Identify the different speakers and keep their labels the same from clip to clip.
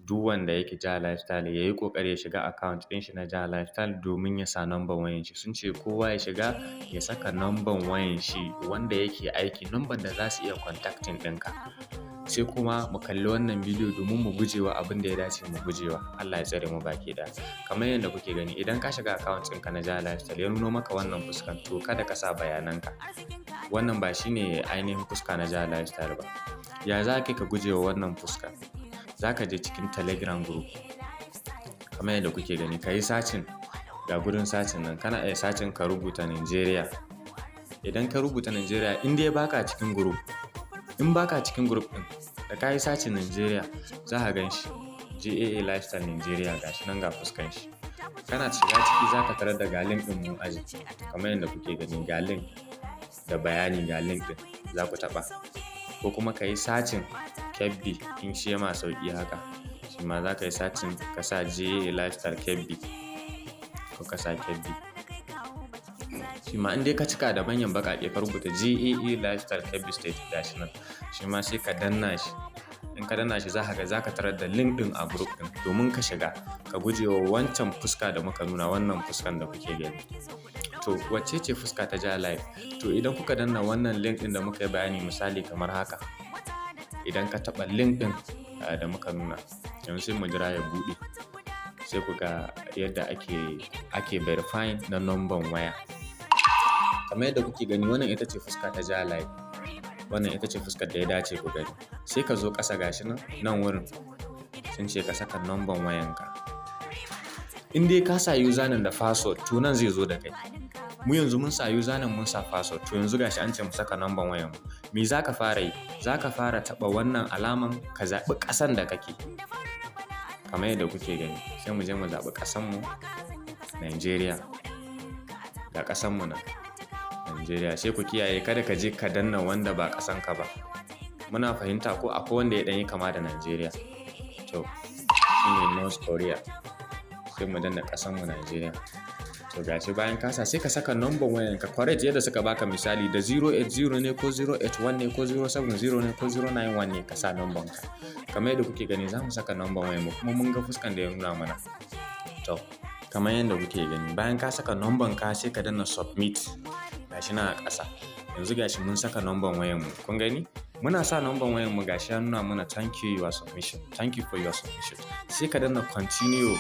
Speaker 1: duk wanda yake Jaalifestyle ya yi ƙoƙari ya shiga account ɗin shi na Jaalifestyle domin ya sa number wayan shi. Sun ce kowa ya shiga ya saka number wayan shi wanda yake aiki, number da za su iya contacting ɗinka. Sai kuma mu kalli wannan bidiyo domin mu gujewa abin da ya dace mu gujewa. Allah ya tsare mu baki da. Kamar yadda kuke gani, idan ka shiga account ɗinka na Jaalifestyle ya nuno maka wannan fuskan, to kada ka sa bayananka. Wannan ba shine ainihin fuska na Jaalifestyle ba. Ya za ka gujewa wannan fuska? Za ka je cikin Telegram group. Kamar yadda kuke gani, ka yi searching, ga gurin searching nan, kana iya searching ka rubuta Nigeria. Idan ka rubuta Nigeria, in dai baka cikin group, in baka cikin group ɗin, da ka yi searching Nigeria, za ka gan shi Jaalifestyle Nigeria, gashi nan ga fuskan shi. Kana shiga ciki za ka tarar da ga link ɗin mun aji. Kamar yadda kuke gani, ga link da bayani, ga link ɗin za ku taɓa. Ko kuma ka yi searching Kebbi in shi ma sauƙi haka. Shi ma za ka yi searching ka sa Jaalifestyle Kebbi ko ka sa Kebbi. Shi ma in dai ka cika da manyan baƙaƙe ka rubuta Jaalifestyle Kebbi State gashi nan. Shi ma sai ka danna shi. In ka danna shi za ka tarar da link ɗin a group ɗin domin ka shiga ka gujewa wancan fuska da muka nuna, wannan fuskan da kuke gani. To wacce ce fuska ta Jaalif? To idan kuka danna wannan link ɗin da muka yi bayani, misali kamar haka, idan ka taɓa link ɗin da muka nuna, yanzu sai mu jira ya buɗe, sai ku ga yadda ake verifying na number waya. Kamar yadda kuke gani, wannan ita ce fuska ta Jaalif. Wannan ita ce fuskar da ya dace ku gani. Sai ka zo ƙasa gashi nan wurin sun ce ka saka number wayanka. In dai ka sa username da password, to nan zai zo da kai. Mu yanzu mun sa username mun sa password, to yanzu gashi an ce mu saka number wayan mu. Me za ka fara yi? Za ka fara taɓa wannan alaman ka zaɓi ƙasan da kake. Kamar yadda kuke gani, sai mu je mu zaɓi ƙasanmu Nigeria. Ga ƙasanmu nan Nigeria. Sai ku kiyaye kada ka je ka danna wanda ba ƙasanka ba. Muna fahimta ko akwai wanda ya ɗanyi kama da Nigeria. To shine North Korea. Sai mu danna ƙasanmu Nigeria. To gashi bayan kasa sai ka saka number wayan ka correct yadda suka baka misali, da 080 ne ko 081 ne ko 070 ne ko 091 ne ka sa number ka. Kamar yadda kuke gani, za mu saka number wayan mu kuma mun ga fuskan da ya nuna mana. To kamar yadda kuke gani, bayan ka saka number ka sai ka danna submit. Gashi na a ƙasa. Yanzu gashi mun saka number wayan mu. Kun gani? Muna sa number wayan mu, gashi ya nuna mana thank you your submission. Thank you for your submission. Sai ka danna continue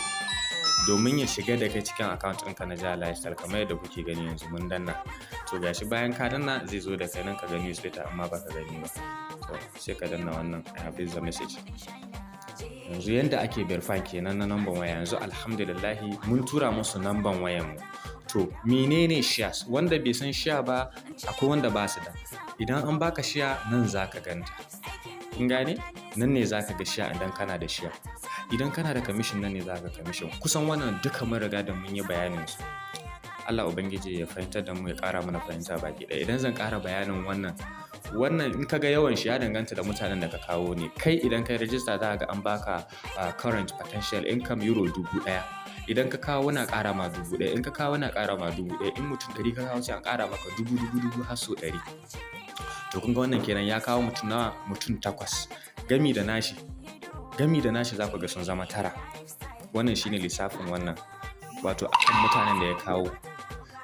Speaker 1: domin ya shiga da kai cikin account ɗinka na Jaalifestyle. Kamar yadda kuke gani yanzu mun danna. To gashi bayan ka danna zai zo da kai nan ka ga newsletter amma ba ka gani ba. To sai ka danna wannan I have this message. Yanzu yanda ake verify kenan na number waya. Yanzu alhamdulillahi mun tura musu number wayan mu. To menene shares? Wanda bai san share ba, akwai wanda ba su da. Idan an baka share nan za ka ganta. Kin gane? Nan ne za ka ga share idan kana da share. Idan kana da commission nan ne za ka commission. Kusan wannan duka mun riga da mun yi bayanin su. Allah Ubangiji ya fahimtar da mu, ya ƙara mana fahimta baki ɗaya. Idan zan ƙara bayanin wannan in ka ga yawan shi ya danganta da mutanen da ka kawo ne. Kai idan ka yi register za ka ga an baka current potential income euro 1000. Idan ka kawo na ƙara ma 1000, in ka kawo na ƙara ma 1000, in mutum 100 ka kawo sai an ƙara maka 1000 har so 100. To kun ga wannan kenan ya kawo mutum 8 gami da nashi za ku ga sun zama 9. Wannan shine lissafin wannan, wato akan mutanen da ya kawo.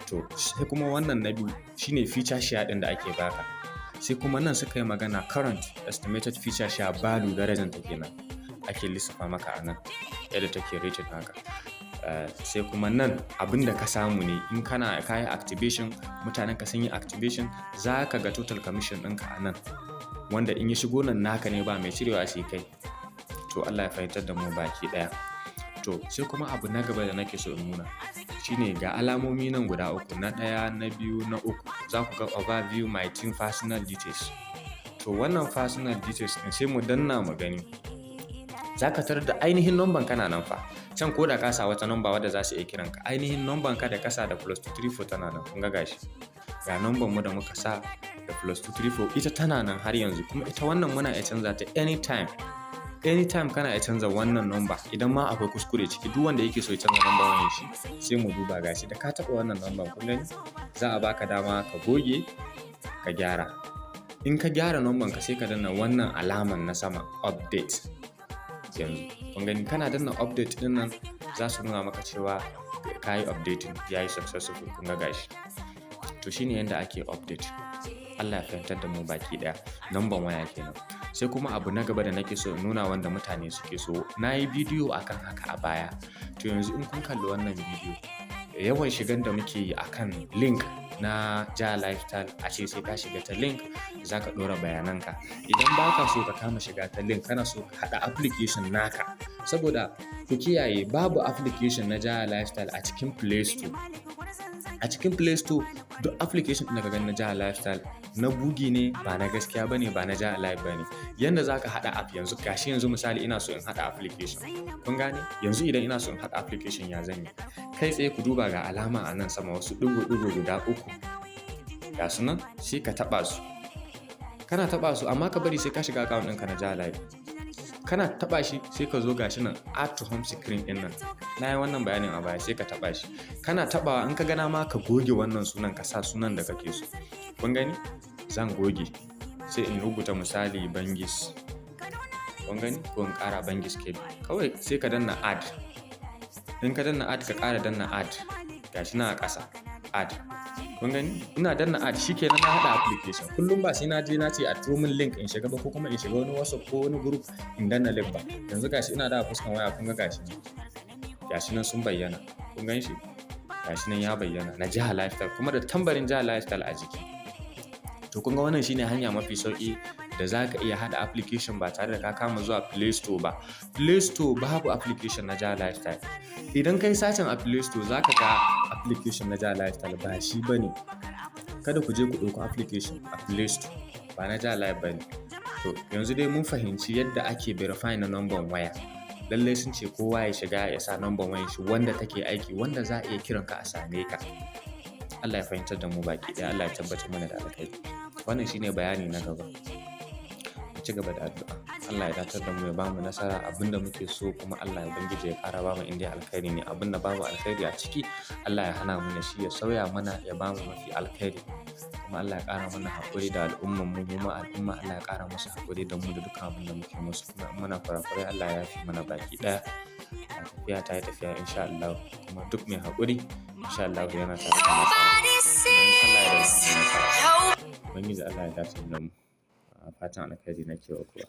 Speaker 1: To sai kuma wannan na biyu shine feature share ɗin da ake baka. Sai kuma nan suka yi magana current estimated feature share value, darajar ta kenan ake lissafa maka a nan yadda take rated haka. Sai kuma nan abinda ka samu ne, in kana kayi activation, mutanen ka sun yi activation, za ka ga total commission ɗinka a nan, wanda in ya shigo nan naka ne, ba mai cirewa sai kai. To Allah ya fahimtar da mu baki ɗaya. To sai kuma abu na gaba da nake so in nuna shine ga alamomi nan guda 3, na 1, na 2, na 3. Za ku ga overview my team personal details. To wannan personal details ɗin sai mu danna mu gani. Za ka tarar da ainihin number kana nan fa. Can ko da ka sa wata number wadda za su iya kiran ka, ainihin number ka da kasa da +234 tana nan. Kun ga gashi. Ga number mu da muka sa da +234 ita tana nan har yanzu, kuma ita wannan muna iya canza ta anytime. Anytime kana iya canza wannan number idan ma akwai kuskure ciki. Duk wanda yake so ya canza number wayan shi sai mu duba gashi. Da ka taɓa wannan number kun gani, za a baka dama ka goge ka gyara. In ka gyara number ka sai ka danna wannan alaman na sama update. yanzu. Kun gani kana danna update din nan za su nuna maka cewa ka yi updating ya yi successful, kun ga gashi. To shine yanda ake update. Allah ya fahimtar da mu baki daya. Number waya kenan. Sai kuma abu na gaba da nake so in nuna wanda mutane suke so. Na yi bidiyo akan haka a baya. To yanzu in kun kalli wannan bidiyo, yawan shigan da muke yi akan link na Jaalifestyle, a ce sai ka shiga ta link za ka ɗora bayananka. Idan ba ka so ka kama shiga ta link, kana so ka haɗa application naka. Saboda ku kiyaye, babu application na Jaalifestyle a cikin Play Store. A cikin Play Store duk application da ka gani na Jaalifestyle na bugi ne, ba na gaskiya bane, ba na Jaalif bane. Yanda za ka haɗa app yanzu, gashi yanzu misali ina so in haɗa application. Kun gane? Yanzu idan ina so in haɗa application ya zan yi. Kai tsaye ku duba ga alama a nan sama, wasu ɗigo-ɗigo guda 3. Ga su nan sai ka taɓa su. Kana taɓa su amma ka bari sai ka shiga account ɗinka na Jaalif. Kana taɓa shi sai ka zo gashi nan add to home screen ɗin nan. Na yi wannan bayanin a baya, sai ka taɓa shi. Kana taɓawa in ka gana ma ka goge wannan sunan, ka sa sunan da kake so. Kun gani? Zan goge. Sai in rubuta misali Bangis. Kun gani? Ko in ƙara Bangis ke. Kawai sai ka danna add. In ka danna add, ka ƙara danna add. Gashi na a ƙasa. Add. Kun gani? Ina danna add, shikenan na haɗa application. Kullum ba sai na je na ce a turo min link in shiga ba, ko kuma in shiga wani WhatsApp ko wani group in danna link ba. Yanzu gashi ina da fuskan waya, kun ga gashi nan. Gashi nan sun bayyana. Kun gan shi? Gashi nan ya bayyana na Jaalifestyle, kuma da tambarin Jaalifestyle a jiki. To kun ga wannan shine hanya mafi sauki da za ka iya haɗa application ba tare da ka kama zuwa Play Store ba. Play Store babu application na Jaalifestyle. Idan kai sacin a Play Store za ka ga application na Jaalifestyle, ba shi ba ne. Kada ku je ku ɗauko application a Play Store, ba na Jaalif ba ne. To yanzu dai mun fahimci yadda ake verify na number waya. Lallai sun ce kowa ya shiga ya sa number wayar shi wanda take aiki, wanda za a iya kiranka a same ka. Allah ya fahimtar da mu baki ɗaya. Allah ya tabbatar mana da alkhairi. Wannan shine bayani na gaba. Mu ci gaba da addu'a. Allah ya datar da mu, ya bamu nasara abinda muke so, kuma Allah ya bangije ya ƙara bamu inda alkhairi ne. Abinda babu alkhairi a ciki, Allah ya hana mu da shi, ya sauya mana, ya bamu mafi alkhairi. Kuma Allah ya ƙara mana haƙuri da al'umman mu, kuma al'umma Allah ya ƙara musu haƙuri da mu da dukkan abin da muke musu. Kuma muna fara Allah ya yafi mana baki ɗaya. Tafiya ta yi tafiya insha Allah, kuma duk mai haƙuri insha Allah yana tare da nasara. Allah ya dace da nasara. Ubangiji Allah ya dace da mu. Fatan alkhairi nake wa kowa.